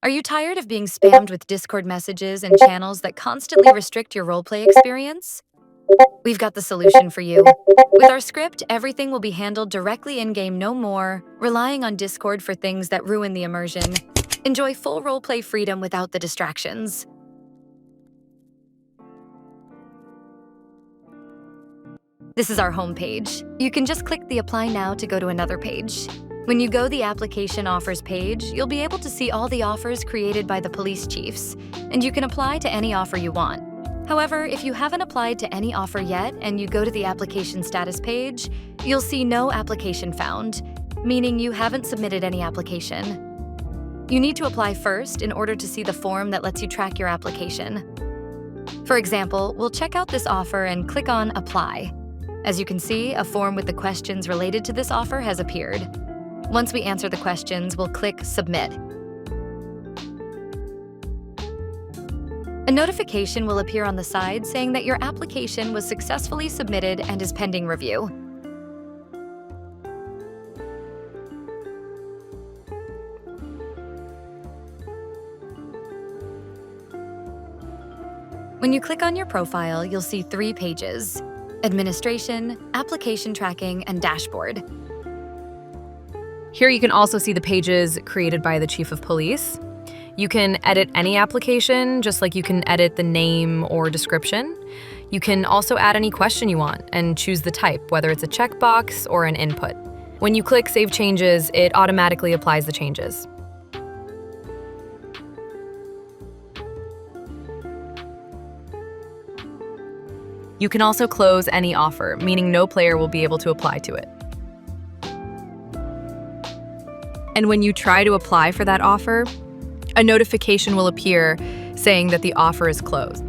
Are you tired of being spammed with Discord messages and channels that constantly restrict your roleplay experience? We've got the solution for you. With our script, everything will be handled directly in-game, no more relying on Discord for things that ruin the immersion. Enjoy full roleplay freedom without the distractions. This is our homepage. You can just click the Apply Now to go to another page. When you go the Application Offers page, you'll be able to see all the offers created by the police chiefs, and you can apply to any offer you want. However, if you haven't applied to any offer yet and you go to the Application Status page, you'll see no application found, meaning you haven't submitted any application. You need to apply first in order to see the form that lets you track your application. For example, we'll check out this offer and click on Apply. As you can see, a form with the questions related to this offer has appeared. Once we answer the questions, we'll click Submit. A notification will appear on the side saying that your application was successfully submitted and is pending review. When you click on your profile, you'll see 3 pages: Administration, Application Tracking, and Dashboard. Here you can also see the pages created by the Chief of Police. You can edit any application, just like you can edit the name or description. You can also add any question you want and choose the type, whether it's a checkbox or an input. When you click Save Changes, it automatically applies the changes. You can also close any offer, meaning no player will be able to apply to it. And when you try to apply for that offer, a notification will appear saying that the offer is closed.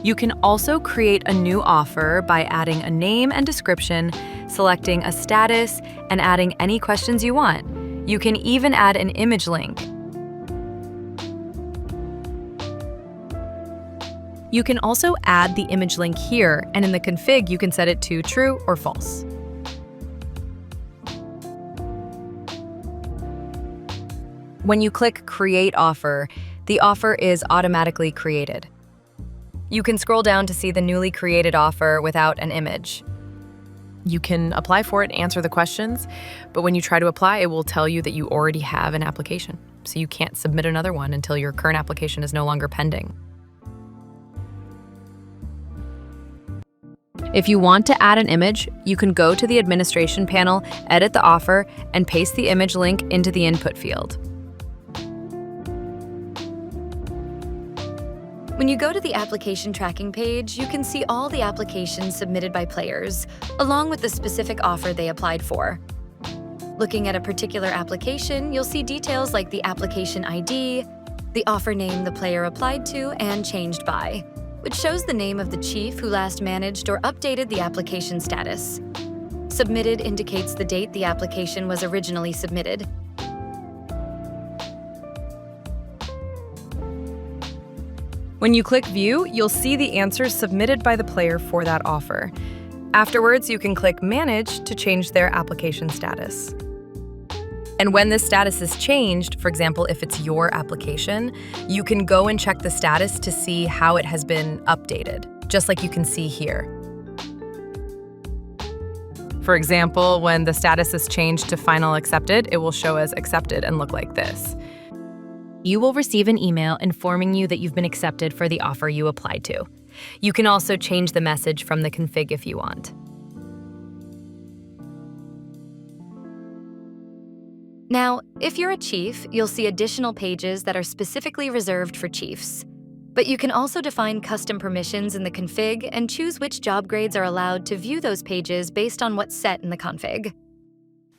You can also create a new offer by adding a name and description, selecting a status, and adding any questions you want. You can even add an image link. You can also add the image link here, and in the config, you can set it to true or false. When you click Create Offer, the offer is automatically created. You can scroll down to see the newly created offer without an image. You can apply for it, answer the questions, but when you try to apply, it will tell you that you already have an application, so you can't submit another one until your current application is no longer pending. If you want to add an image, you can go to the administration panel, edit the offer, and paste the image link into the input field. When you go to the application tracking page, you can see all the applications submitted by players, along with the specific offer they applied for. Looking at a particular application, you'll see details like the application ID, the offer name the player applied to and changed by, which shows the name of the chief who last managed or updated the application status. Submitted indicates the date the application was originally submitted. When you click View, you'll see the answers submitted by the player for that offer. Afterwards, you can click Manage to change their application status. And when this status is changed, for example, if it's your application, you can go and check the status to see how it has been updated, just like you can see here. For example, when the status is changed to Final Accepted, it will show as accepted and look like this. You will receive an email informing you that you've been accepted for the offer you applied to. You can also change the message from the config if you want. Now, if you're a chief, you'll see additional pages that are specifically reserved for chiefs. But you can also define custom permissions in the config and choose which job grades are allowed to view those pages based on what's set in the config.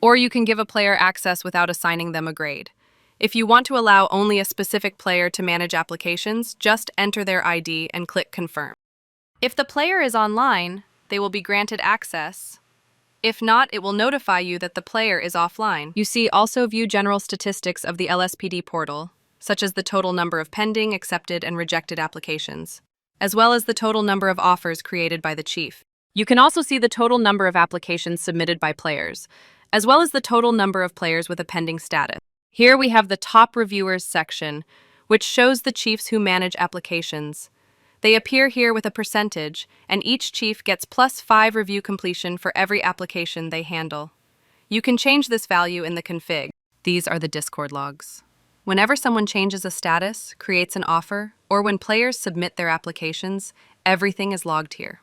Or you can give a player access without assigning them a grade. If you want to allow only a specific player to manage applications, just enter their ID and click Confirm. If the player is online, they will be granted access. If not, it will notify you that the player is offline. You see also view general statistics of the LSPD portal, such as the total number of pending, accepted, and rejected applications. as well as the total number of offers created by the chief. You can also see the total number of applications submitted by players, as well as the total number of players with a pending status. Here we have the top reviewers section, which shows the chiefs who manage applications. They appear here with a percentage, and each chief gets +5 review completion for every application they handle. You can change this value in the config. These are the Discord logs. Whenever someone changes a status, creates an offer, or when players submit their applications, everything is logged here.